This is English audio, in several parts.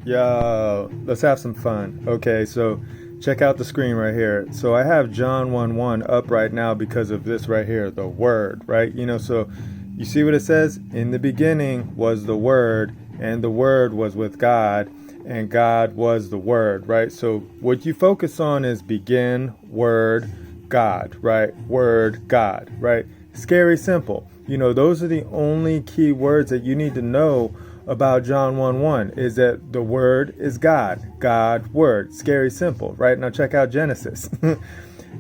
Yo, let's have some fun. Okay, so check out the screen right here. So I have John 1:1 up right now because of this right here, the Word, right? So you see what it says? In the beginning was the Word, and the Word was with God, and God was the Word, right? So what you focus on is begin, Word, God, right? Word, God, right? Scary simple. Those are the only key words that you need to know about John 1:1 is that the Word is God. God, Word. Scary simple, right? Now check out Genesis.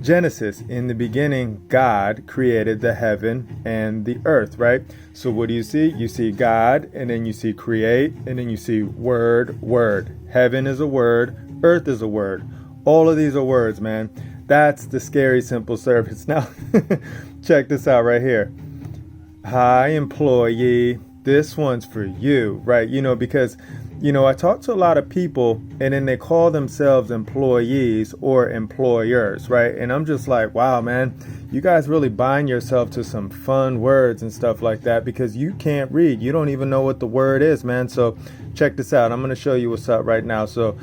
Genesis, in the beginning, God created the heaven and the earth, right? So what do you see? You see God, and then you see create, and then you see Word, Word. Heaven is a word. Earth is a word. All of these are words, man. That's the scary simple service. Now, check this out right here. Hi, employee. This one's for you, right? Because, I talk to a lot of people and then they call themselves employees or employers, right? And I'm just like, wow, man, you guys really bind yourself to some fun words and stuff like that because you can't read. You don't even know what the word is, man. So check this out. I'm going to show you what's up right now. So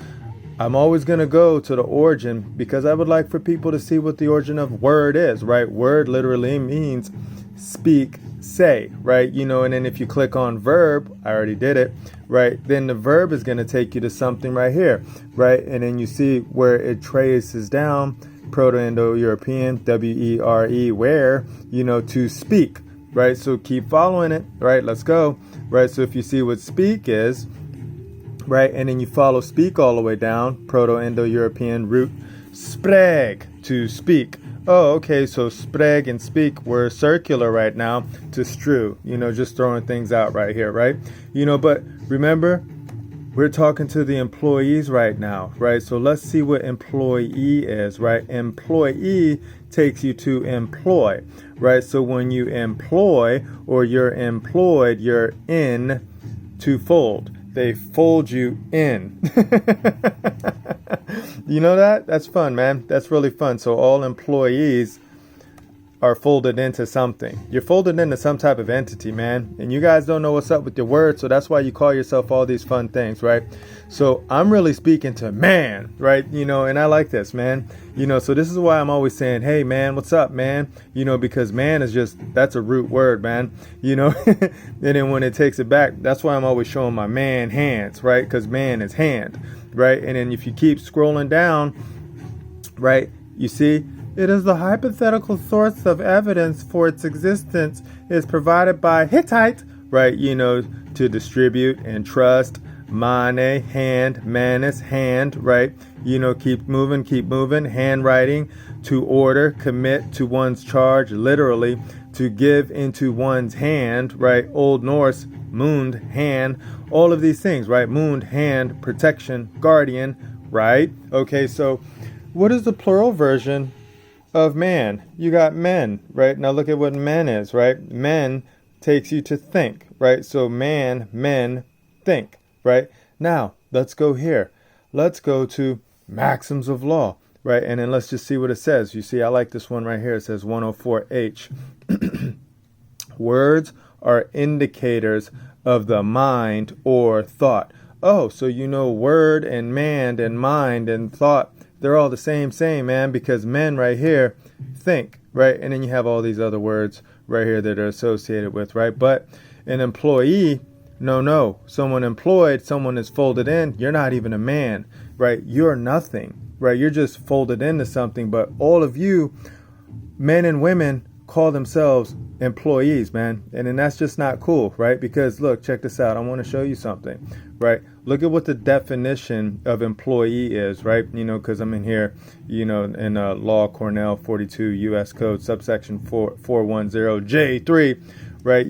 I'm always going to go to the origin because I would like for people to see what the origin of word is, right? Word literally means speak, say, right? And then if you click on verb, I already did it, right? Then the verb is going to take you to something right here, right? And then you see where it traces down, Proto-Indo-European, W-E-R-E, where, to speak, right? So keep following it, right? Let's go, right? So if you see what speak is, right? And then you follow speak all the way down, Proto-Indo-European root, spreg, to speak. Oh, okay, so spreg and speak were circular right now to strew, just throwing things out right here, right? But remember, we're talking to the employees right now, right? So let's see what employee is, right? Employee takes you to employ, right? So when you employ or you're employed, you're in to fold. They fold you in. You know that? That's fun, man. That's really fun. So all employees are folded into something. You're folded into some type of entity, man. And you guys don't know what's up with your words, so that's why you call yourself all these fun things, right? So I'm really speaking to man, right? And I like this, man. So this is why I'm always saying, hey, man, what's up, man? Because man is just, that's a root word, man. And then when it takes it back, that's why I'm always showing my man hands, right? Because man is hand, right? And then if you keep scrolling down, right, you see, it is the hypothetical source of evidence for its existence is provided by Hittite, right? To distribute and trust, mane, hand, manus, hand, right? Keep moving, handwriting, to order, commit to one's charge, literally, to give into one's hand, right? Old Norse, mund, hand, all of these things, right? Mund, hand, protection, guardian, right? Okay, so what is the plural version of man? You got men, right? Now look at what men is, right? Men takes you to think, right? So man, men, think, right? Now let's go here. Let's go to maxims of law, right? And then let's just see what it says. You see, I like this one right here. It says 104H. Words are indicators of the mind or thought. Oh, so word and man and mind and thought, they're all the same, man, because men right here think, right? And then you have all these other words right here that are associated with, right? But an employee, no. Someone employed, someone is folded in. You're not even a man, right? You're nothing, right? You're just folded into something. But all of you, men and women, call themselves employees, man. And then that's just not cool, right? Because look, check this out. I want to show you something, right? Look at what the definition of employee is, right? Because I'm in here, in Law Cornell 42 U.S. Code, subsection 410J3, right?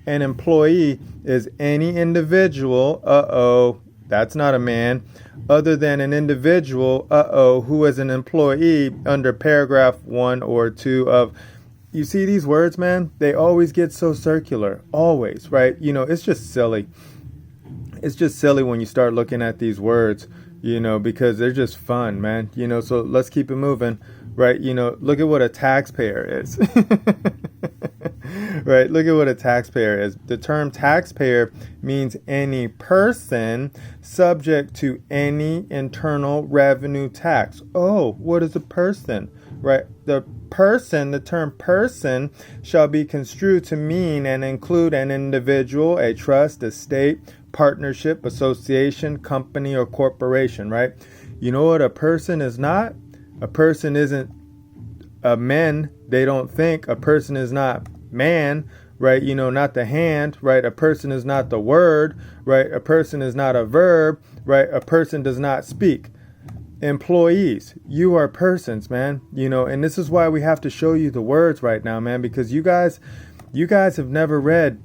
An employee is any individual, that's not a man, other than an individual, who is an employee under paragraph 1 or 2 of. You see these words, man? They always get so circular. Always, right? It's just silly. It's just silly when you start looking at these words, because they're just fun, man. So let's keep it moving, right? Look at what a taxpayer is. Right? Look at what a taxpayer is. The term taxpayer means any person subject to any internal revenue tax. Oh, what is a person? Right? The term person shall be construed to mean and include an individual, a trust, a state, partnership, association, company, or corporation, right? You know what a person is not? A person isn't a men. They don't think. A person is not man, right? Not the hand, right? A person is not the word, right? A person is not a verb, right? A person does not speak. Employees, you are persons, man. And this is why we have to show you the words right now, man, because you guys have never read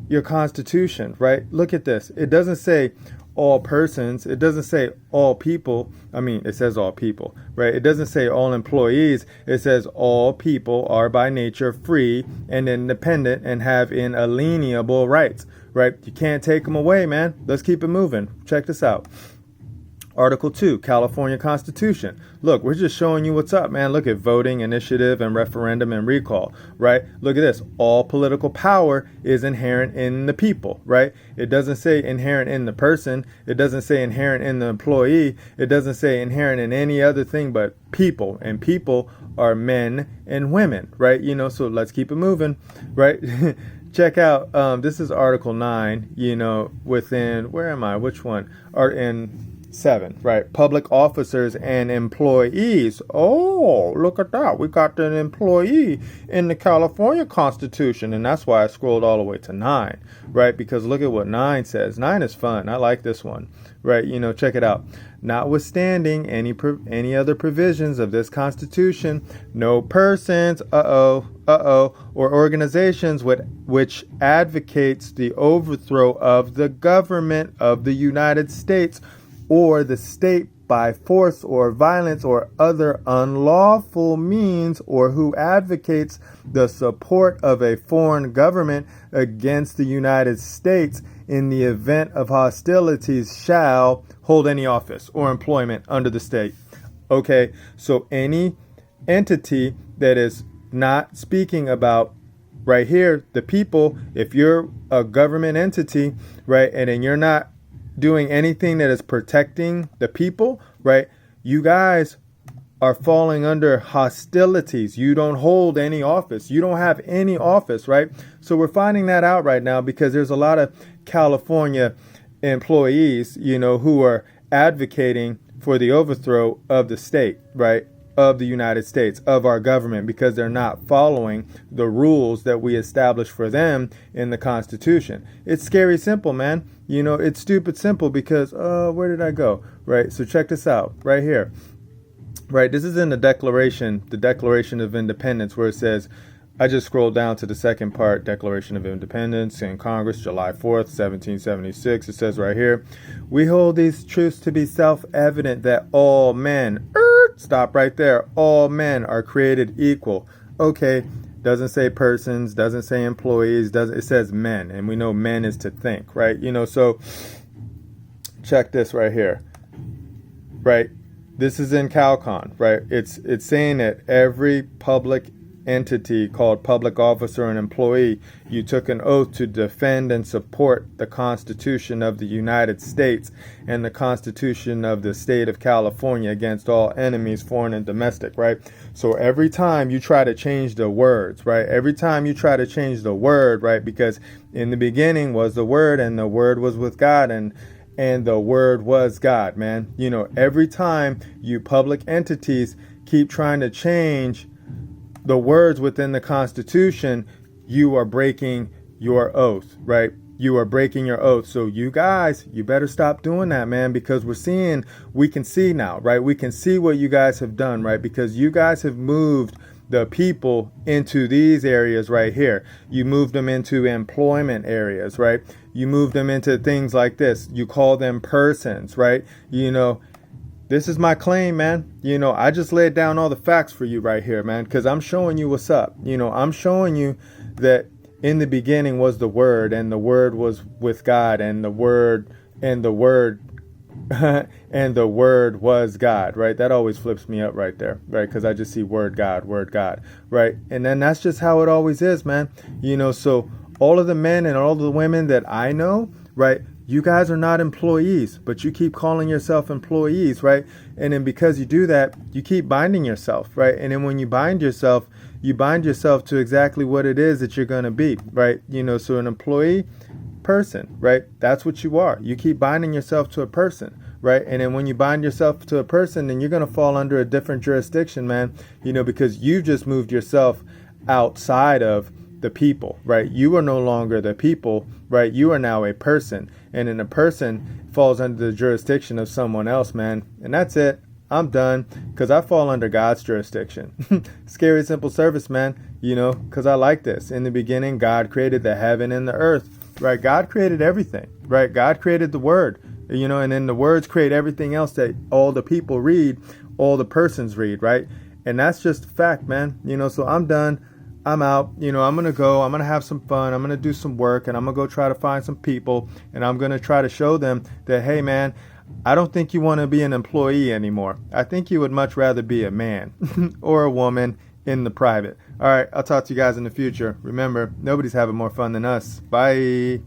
your Constitution, right? Look at this. It doesn't say all persons. It doesn't say all people. I mean, it says all people, right? It doesn't say all employees. It says all people are by nature free and independent and have inalienable rights, right? You can't take them away, man. Let's keep it moving. Check this out. Article 2, California Constitution. Look, we're just showing you what's up, man. Look at voting, initiative, and referendum and recall, right? Look at this. All political power is inherent in the people, right? It doesn't say inherent in the person. It doesn't say inherent in the employee. It doesn't say inherent in any other thing but people. And people are men and women, right? So let's keep it moving, right? Check out, this is Article 9, within, where am I? Which one? In 7, right? Public officers and employees. Oh, look at that. We got an employee in the California Constitution. And that's why I scrolled all the way to 9, right? Because look at what 9 says. 9 is fun. I like this one, right? Check it out. Notwithstanding any other provisions of this Constitution, no persons, or organizations which advocates the overthrow of the government of the United States or the state by force or violence or other unlawful means, or who advocates the support of a foreign government against the United States in the event of hostilities shall hold any office or employment under the state. Okay, so any entity that is not speaking about right here, the people, if you're a government entity, right, and then you're not doing anything that is protecting the people, right, you guys are falling under hostilities. You don't hold any office. You don't have any office, right? So we're finding that out right now because there's a lot of California employees, who are advocating for the overthrow of the state, right? Of the United States, of our government, because they're not following the rules that we established for them in the Constitution. It's scary simple, man. It's stupid simple because, where did I go? Right. So check this out right here. Right. This is in the Declaration of Independence, where it says, I just scrolled down to the second part, Declaration of Independence in Congress, July 4th, 1776. It says right here, we hold these truths to be self-evident that all men, stop right there, all men are created equal. Okay, doesn't say persons, doesn't say employees, it says men, and we know men is to think, right? So check this right here, right? This is in CalCon, right? It's saying that every public entity called public officer and employee, you took an oath to defend and support the Constitution of the United States and the Constitution of the state of California against all enemies, foreign and domestic, right? So every time you try to change the words, right? Every time you try to change the word, right? Because in the beginning was the Word, and the Word was with God, and the Word was God, man. Every time you public entities keep trying to change the words within the Constitution, you are breaking your oath, right? You are breaking your oath. So you guys, you better stop doing that, man, because we can see now, right? We can see what you guys have done, right? Because you guys have moved the people into these areas right here. You moved them into employment areas, right? You moved them into things like this. You call them persons, right? This is my claim, man. I just laid down all the facts for you right here, man, because I'm showing you what's up. I'm showing you that in the beginning was the Word, and the Word was with God, and the Word and the Word was God, right? That always flips me up right there, right? Because I just see Word God, right? And then that's just how it always is, man. So all of the men and all the women that I know, right? You guys are not employees, but you keep calling yourself employees, right? And then because you do that, you keep binding yourself, right? And then when you bind yourself to exactly what it is that you're going to be, right? So an employee, person, right? That's what you are. You keep binding yourself to a person, right? And then when you bind yourself to a person, then you're going to fall under a different jurisdiction, man, because you just moved yourself outside of the people, right? You are no longer the people, right? You are now a person, and then a person falls under the jurisdiction of someone else, man. And that's it. I'm done, because I fall under God's jurisdiction. Scary simple service, man, because I like this. In the beginning, God created the heaven and the earth, right? God created everything, right? God created the Word, and then the words create everything else that all the people read, all the persons read, right? And that's just a fact, man. So I'm done. I'm out. I'm going to go. I'm going to have some fun. I'm going to do some work, and I'm going to go try to find some people, and I'm going to try to show them that, hey, man, I don't think you want to be an employee anymore. I think you would much rather be a man or a woman in the private. All right, I'll talk to you guys in the future. Remember, nobody's having more fun than us. Bye.